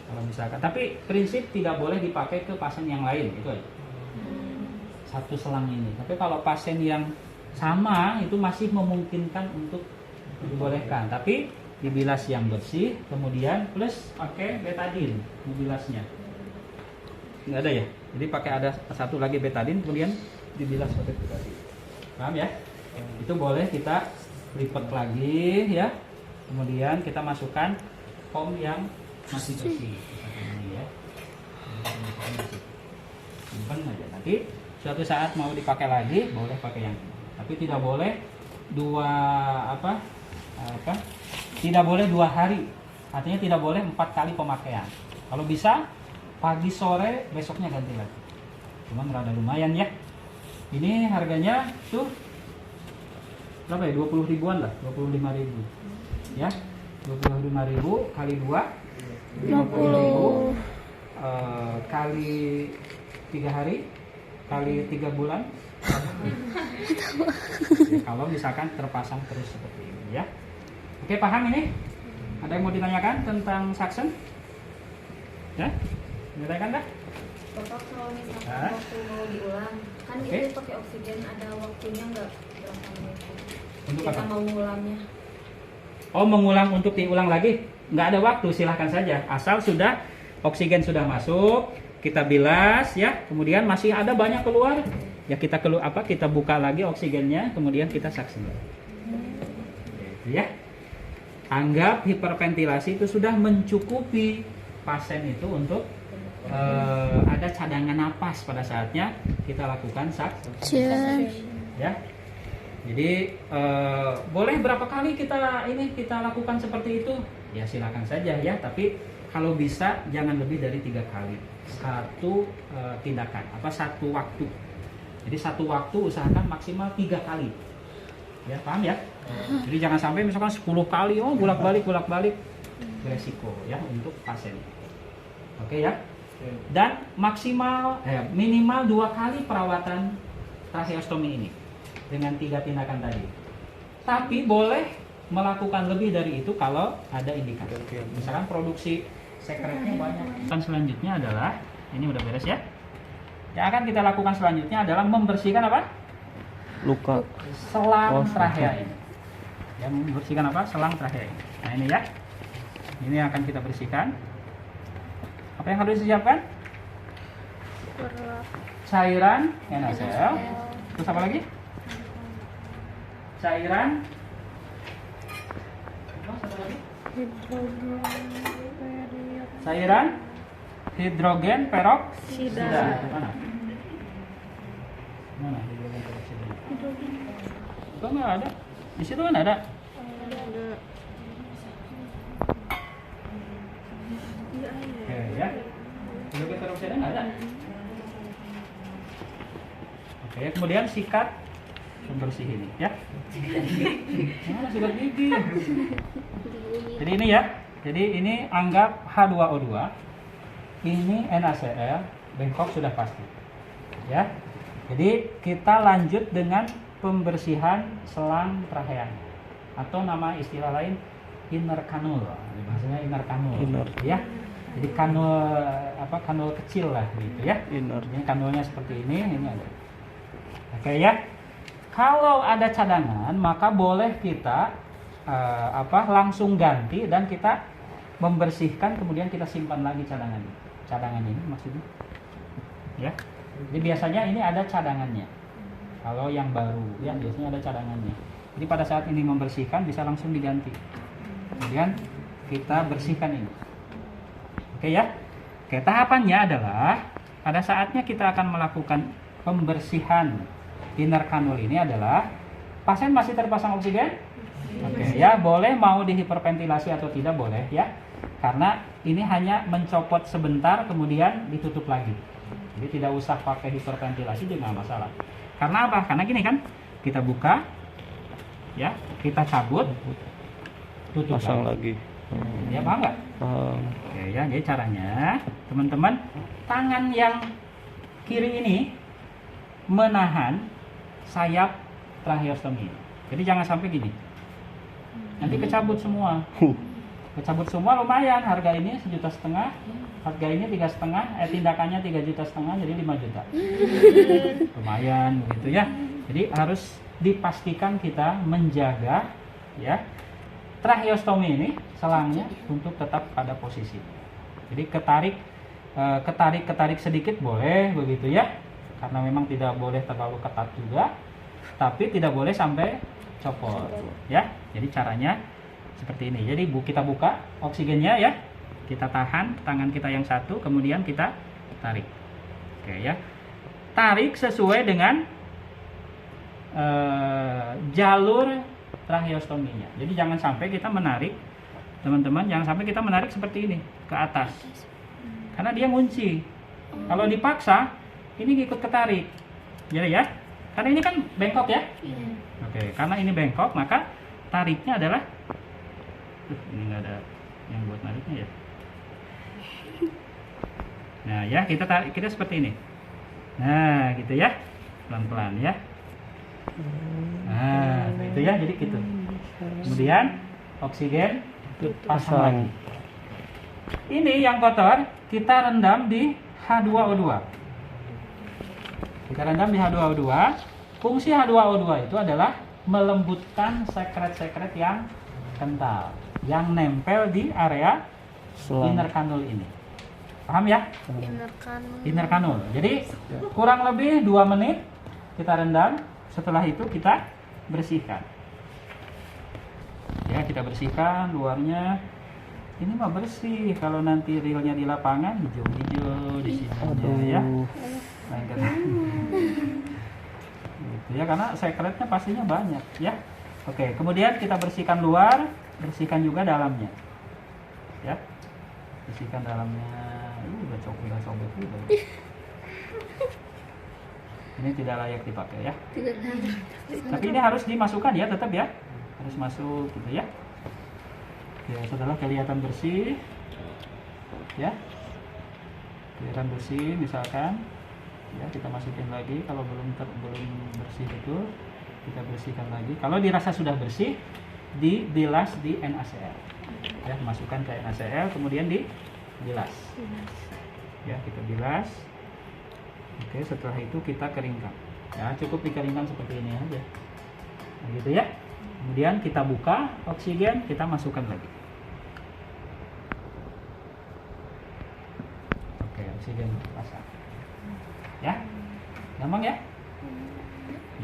Kalau misalkan. Tapi prinsip tidak boleh dipakai ke pasien yang lain, itu aja. Satu selang ini. Tapi kalau pasien yang sama itu masih memungkinkan untuk dibolehkan, tapi dibilas yang bersih, kemudian plus pakai betadine dibilasnya. Nggak ada ya? Jadi pakai ada satu lagi betadine, kemudian dibilas pakai betadine. Paham ya? Itu boleh kita lipat lagi ya. Kemudian kita masukkan foam yang masih bersih. Ini ya. Simpan aja. Nanti suatu saat mau dipakai lagi, boleh pakai yang ini. Tapi tidak boleh tidak boleh 2 hari. Artinya tidak boleh 4 kali pemakaian. Kalau bisa pagi sore besoknya ganti lagi. Cuman rada lumayan ya. Ini harganya tuh berapa ya? 20 ribuan lah, 25.000. Ya. 25.000 kali 2 50.000 kali 3 hari kali 3 bulan. Kalau misalkan terpasang terus seperti ini ya. Oke, paham ini? Ada yang mau ditanyakan tentang suction? Ya? Ditanyakan dah? Bapak kalau misalkan waktu mau diulang, kan itu pakai oksigen, ada waktunya nggak berapa menit? Untuk Kita apa? mau ngulangnya. Oh, mengulang untuk diulang lagi? Nggak ada waktu, silahkan saja. Asal sudah oksigen sudah masuk, kita bilas ya, kemudian masih ada banyak keluar, ya kita kita buka lagi oksigennya, kemudian kita suction. Ya. Anggap hiperventilasi itu sudah mencukupi pasien itu untuk ada cadangan napas pada saatnya kita lakukan Cheers. ya. Jadi boleh berapa kali kita lakukan seperti itu? Ya silakan saja ya, tapi kalau bisa jangan lebih dari 3 kali satu tindakan, satu waktu. Jadi satu waktu usahakan maksimal 3 kali. Ya, paham ya? Jadi jangan sampai misalkan 10 kali bolak-balik beresiko ya untuk pasien. Oke ya? Dan minimal 2 kali perawatan tracheostomi ini dengan 3 tindakan tadi. Tapi boleh melakukan lebih dari itu kalau ada indikasi. Misalkan produksi sekretnya banyak. Dan selanjutnya adalah, ini udah beres ya. Yang akan kita lakukan selanjutnya adalah membersihkan luka selang trachea ini. Ya, membersihkan selang trachea ini. Nah ini ya. Ini yang akan kita bersihkan. Apa yang harus disiapkan? Cairan NaCl. Terus apa lagi? Cairan. Satu lagi. Cairan hidrogen peroksida. Mana hidrogen peroksida? Itu nggak ada. Di situ kan ada. Oke ya. Hidrogen peroksida nggak ada. Oke, kemudian sikat pembersih ini ya. Mana sikat gigi? Jadi ini ya. Jadi ini anggap H2O2. Ini NaCl, bengkok sudah pasti. Ya. Jadi kita lanjut dengan pembersihan selang trachea atau nama istilah lain inner canal. Bahasanya inner canal. Ya. Jadi kanul kecil lah gitu ya. Ini kanulnya seperti ini ada. Oke ya. Kalau ada cadangan maka boleh kita langsung ganti dan kita membersihkan, kemudian kita simpan lagi cadangan ini maksudnya ya. Jadi biasanya ini ada cadangannya. Kalau yang baru ya biasanya ada cadangannya. Jadi pada saat ini membersihkan bisa langsung diganti, kemudian kita bersihkan ini. Oke ya. Oke, tahapannya adalah pada saatnya kita akan melakukan pembersihan inner canal ini adalah pasien masih terpasang oksigen. Oke ya, boleh mau dihiperventilasi atau tidak boleh ya. Karena ini hanya mencopot sebentar kemudian ditutup lagi. Jadi tidak usah pakai hiperventilasi juga nggak masalah. Karena apa? Karena gini kan, kita buka ya, kita cabut, tutup pasang lagi. Ya paham nggak? Paham. Oke ya, jadi caranya teman-teman, tangan yang kiri ini menahan sayap tracheostomi. Jadi jangan sampai gini. Nanti kecabut semua. Kecabut semua lumayan, harga ini 1,5 juta, harga ini 3,5, tindakannya 3,5 juta, jadi 5 juta. Lumayan begitu ya. Jadi harus dipastikan kita menjaga ya tracheostomi ini selangnya untuk tetap pada posisi. Jadi ketarik sedikit boleh begitu ya, karena memang tidak boleh terlalu ketat juga, tapi tidak boleh sampai copot ya. Jadi caranya seperti ini. Jadi kita buka oksigennya ya, kita tahan tangan kita yang satu, kemudian kita tarik. Oke ya, tarik sesuai dengan jalur tracheostominya. Jadi jangan sampai kita menarik, teman-teman, jangan sampai kita menarik seperti ini ke atas, karena dia ngunci. Kalau dipaksa ini ikut ketarik, jadi ya, karena ini kan bengkok ya. Oke, karena ini bengkok maka tariknya adalah ini nggak ada yang buat nariknya ya. Nah ya, kita seperti ini. Nah gitu ya, pelan-pelan ya. Nah gitu ya, jadi gitu. Kemudian oksigen pasang lagi. Ini yang kotor kita rendam di H2O2. Kita rendam di H2O2. Fungsi H2O2 itu adalah melembutkan sekret-sekret yang kental, yang nempel di area inner canal ini. Paham ya? Inner canal. Jadi kurang lebih 2 menit kita rendam. Setelah itu kita bersihkan. Ya, kita bersihkan luarnya. Ini mah bersih. Kalau nanti realnya di lapangan hijau-hijau di sini ya. Lengket. Gitu ya, karena sekretnya pastinya banyak ya. Oke, kemudian kita bersihkan luar, bersihkan juga dalamnya. Ya. Bersihkan dalamnya. Udah sobek juga. Ini tidak layak dipakai ya. Tidak layak. Tapi ini harus dimasukkan ya, tetap ya. Harus masuk gitu ya. Ya, setelah kelihatan bersih ya. Kelihatan bersih misalkan ya, kita masukin lagi. Kalau belum bersih betul, kita bersihkan lagi. Kalau dirasa sudah bersih, dibilas di NaCl. Ya, masukkan ke NaCl kemudian dibilas. Ya, kita bilas. Oke, setelah itu kita keringkan. Ya, cukup dikeringkan seperti ini aja. Nah, gitu ya. Kemudian kita buka oksigen, kita masukkan lagi. Oke, oksigen pasang. Ya, gampang ya.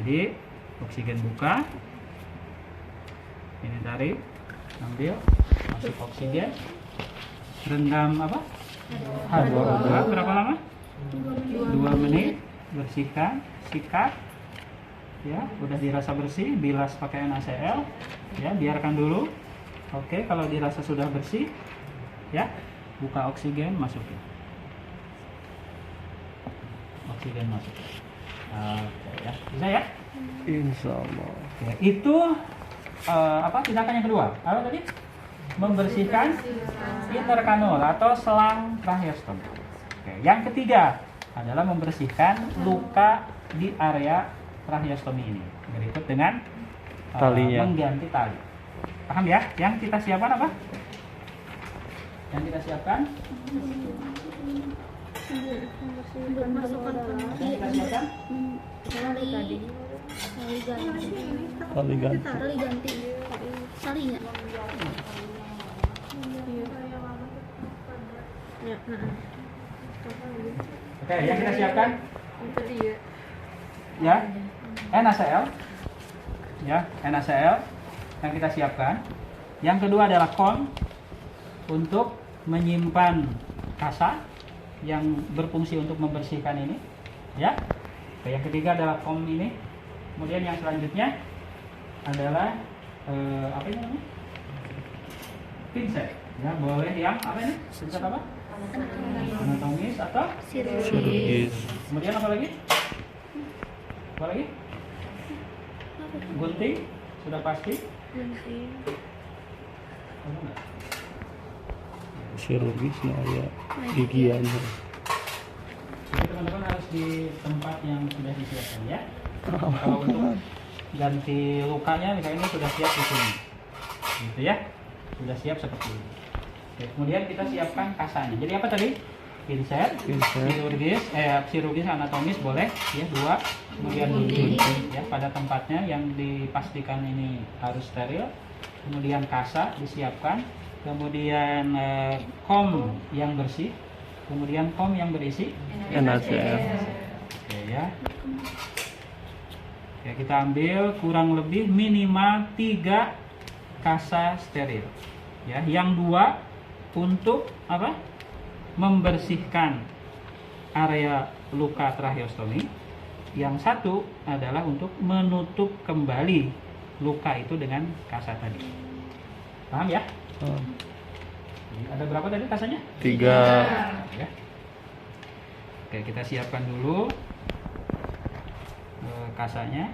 Jadi oksigen buka, ini tarik, ambil, masuk oksigen, rendam apa? H2O2 berapa lama? 2 menit, bersihkan, sikat. Ya, udah dirasa bersih, bilas pakai NaCl. Ya, biarkan dulu. Oke, kalau dirasa sudah bersih, ya, buka oksigen, masukin. Oksigen masukin. Oke, ya, bisa ya? Insya Allah. Ya, itu apa tindakan yang kedua? Apa tadi? Membersihkan interkanul atau selang tracheostomi. Oke, yang ketiga adalah membersihkan luka di area tracheostomi ini. Berikut dengan Talinya. mengganti tali. Paham ya? Yang kita siapkan apa? Yang kita siapkan? Yang kita siapkan? Tali ganti. Talinya. Oke, yang kita siapkan? Ya, NaCl. Ya, NaCl yang kita siapkan. Yang kedua adalah kom untuk menyimpan kasa yang berfungsi untuk membersihkan ini. Ya. Oke, yang ketiga adalah kom ini. Kemudian yang selanjutnya adalah apa ini namanya? Pinset. Ya, boleh yang apa ini? Pinset apa? Anatomis atau Chirurgis. kemudian apa lagi? Apa lagi? Gunting sudah pasti. Kamu enggak? Chirurgis nah ya gigian. Jadi teman-teman harus di tempat yang sudah disiapkan ya. Kalau untuk ganti lukanya misalnya ini sudah siap di sini, gitu ya, sudah siap seperti ini. Oke, kemudian kita siapkan kasanya. Jadi apa tadi? Pinset, chirurgis, anatomis boleh ya 2, kemudian gunting ya pada tempatnya yang dipastikan ini harus steril. Kemudian kasa disiapkan, kemudian kom yang bersih, kemudian kom yang berisi NaCl. Oke ya. Oke, kita ambil kurang lebih minimal 3 kasa steril. Ya, yang 2 untuk apa? Membersihkan area luka tracheostomi. Yang 1 adalah untuk menutup kembali luka itu dengan kasa tadi. Paham ya? Jadi, ada berapa tadi kasanya? 3. Ya. Oke, kita siapkan dulu kasanya.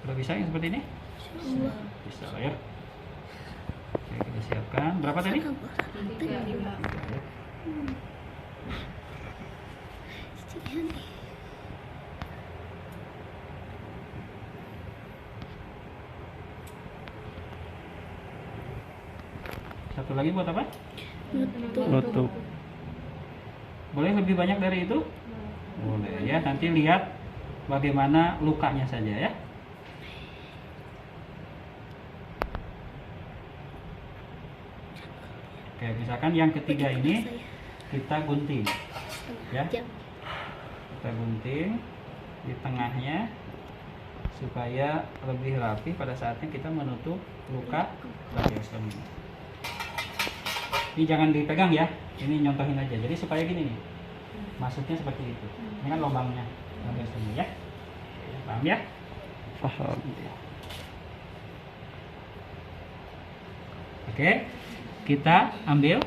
Udah bisa yang seperti ini? Bisa lah ya. Oke, kita siapkan. Berapa tadi? 3 ya. Satu lagi buat apa? Nutup. Boleh lebih banyak dari itu? Boleh ya. Nanti lihat bagaimana lukanya saja ya. Oke, misalkan yang ketiga ini kita gunting ya. Kita gunting di tengahnya supaya lebih rapi pada saatnya kita menutup luka tracheostomi. Ini jangan dipegang ya, ini nyontohin aja. Jadi supaya gini nih, masuknya seperti itu. Ini kan lubangnya tracheostomi ya. Paham ya? Paham. Oke, kita ambil.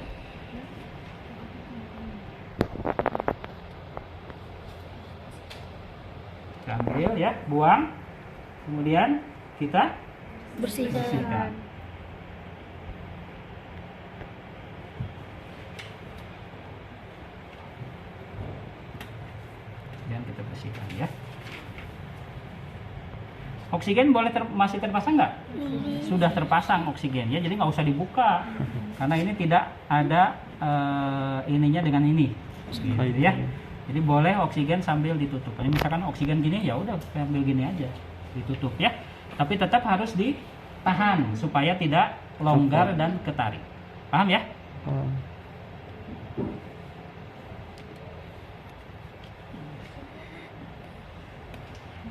Kita ambil ya, buang. Kemudian kita Bersihkan. bersihkan. Kemudian kita bersihkan ya. Oksigen boleh masih terpasang nggak? Sudah terpasang oksigen ya, jadi nggak usah dibuka karena ini tidak ada ininya dengan ini, gitu ya. Jadi boleh oksigen sambil ditutup. Ini misalkan oksigen gini ya udah sambil gini aja ditutup ya. Tapi tetap harus ditahan supaya tidak longgar dan ketarik. Paham ya? Paham.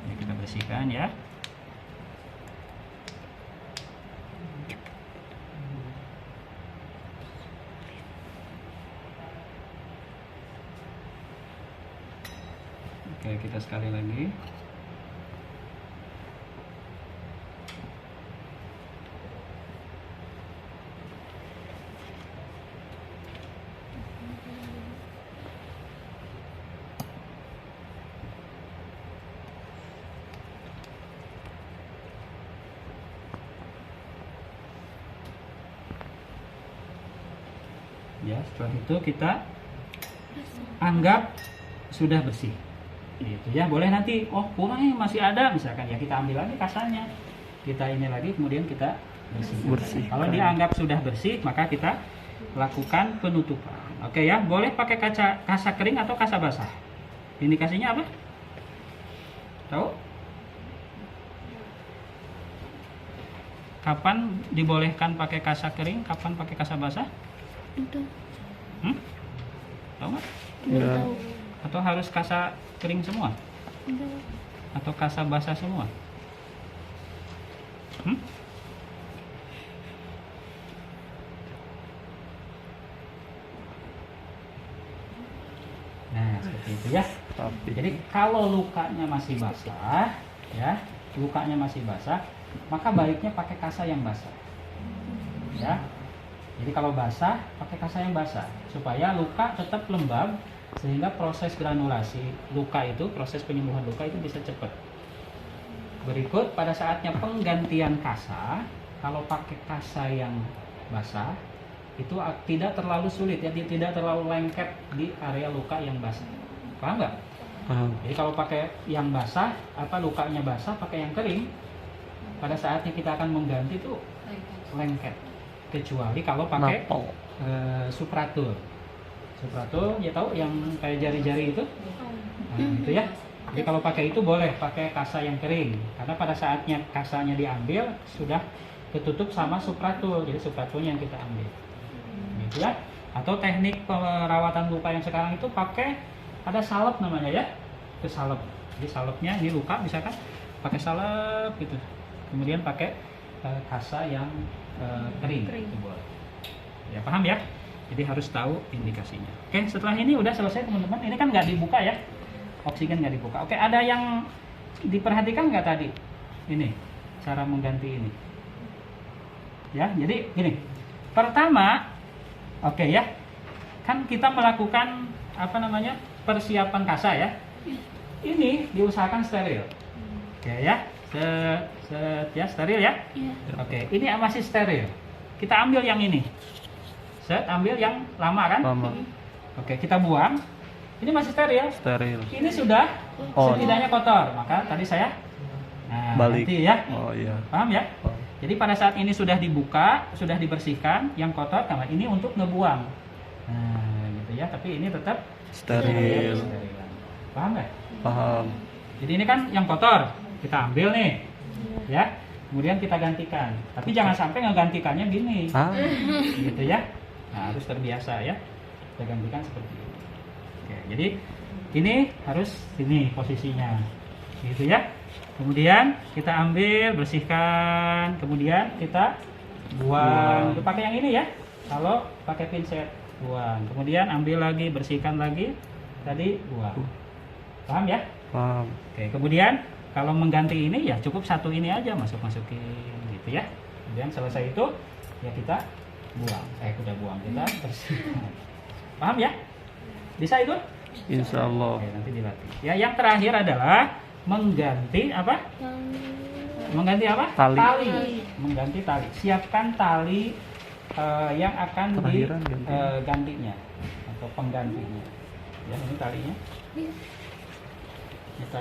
Ini kita bersihkan ya. Oke, kita sekali lagi. Ya, setelah itu kita anggap sudah bersih. Gitu ya, boleh nanti kurangnya masih ada misalkan ya kita ambil lagi kasanya. Kita ini lagi kemudian kita bersihkan. Kalau dianggap sudah bersih, maka kita lakukan penutupan. Oke ya, boleh pakai kasa kering atau kasa basah. Indikasinya apa? Tahu? Kapan dibolehkan pakai kasa kering, kapan pakai kasa basah? Udah. Tahu nggak? Ya. Atau harus kasa kering semua? Udah. Atau kasa basah semua? Nah, seperti itu ya. Tapi Jadi kalau lukanya masih basah, ya, lukanya masih basah, maka baiknya pakai kasa yang basah. Ya. Jadi kalau basah, pakai kasa yang basah supaya luka tetap lembab sehingga proses granulasi luka itu, proses penyembuhan luka itu bisa cepat. Berikut pada saatnya penggantian kasa, kalau pakai kasa yang basah itu tidak terlalu sulit ya, tidak terlalu lengket di area luka yang basah. Paham nggak? paham. Jadi kalau pakai yang basah, lukanya basah, pakai yang kering, pada saatnya kita akan mengganti itu lengket. Kecuali kalau pakai Napol. supratur. Supratur, ya tahu yang kayak jari-jari itu? Nah, itu ya. Jadi kalau pakai itu boleh pakai kasa yang kering, karena pada saatnya kasanya diambil sudah ketutup sama supratur, jadi supraturnya yang kita ambil. Gitu ya. Atau teknik perawatan luka yang sekarang itu pakai ada salep namanya ya, itu salep. Jadi salepnya ini luka misalkan pakai salep gitu, kemudian pakai kasa yang kering. Itu boleh. Ya paham ya? Jadi harus tahu indikasinya. Oke, setelah ini udah selesai teman-teman. Ini kan nggak dibuka ya, oksigen nggak dibuka. Oke, ada yang diperhatikan nggak tadi? Ini cara mengganti ini. Ya, jadi gini. Pertama, oke ya, kan kita melakukan persiapan kasa ya. Ini diusahakan steril. Oke ya, steril ya. Iya. Oke, ini masih steril. Kita ambil yang ini. Ambil yang lama kan? Lama. Oke, kita buang. Ini masih steril. Steril. Ini sudah Oh. setidaknya kotor. Maka tadi saya Balik. ganti ya. Oh iya. Paham ya? Paham. Jadi pada saat ini sudah dibuka, sudah dibersihkan, yang kotor karena ini untuk ngebuang. Nah, gitu ya. Tapi ini tetap Steril. sterilan. Paham nggak? Paham. Jadi ini kan yang kotor, kita ambil nih, ya. Kemudian kita gantikan. Tapi jangan sampai ngegantikannya gini, gitu ya. Nah, harus terbiasa ya. Kita gantikan seperti ini. Oke, jadi ini harus sini posisinya, gitu ya. Kemudian kita ambil, bersihkan, kemudian kita buang. Itu pakai yang ini ya. Kalau pakai pinset, buang. Kemudian ambil lagi, bersihkan lagi. Tadi buang. Paham ya? Paham. Oke, kemudian kalau mengganti ini ya cukup satu ini aja masukin gitu ya. Kemudian selesai itu ya kita buang. Udah buang, kita bersihkan. Paham ya? Bisa itu? Insya Allah. Oke, nanti dilatih. Ya, yang terakhir adalah mengganti apa? Mengganti apa? Tali. Mengganti tali. Siapkan tali yang akan Terakhiran ganti. digantinya atau penggantinya. Ya, ini talinya. Ini tali.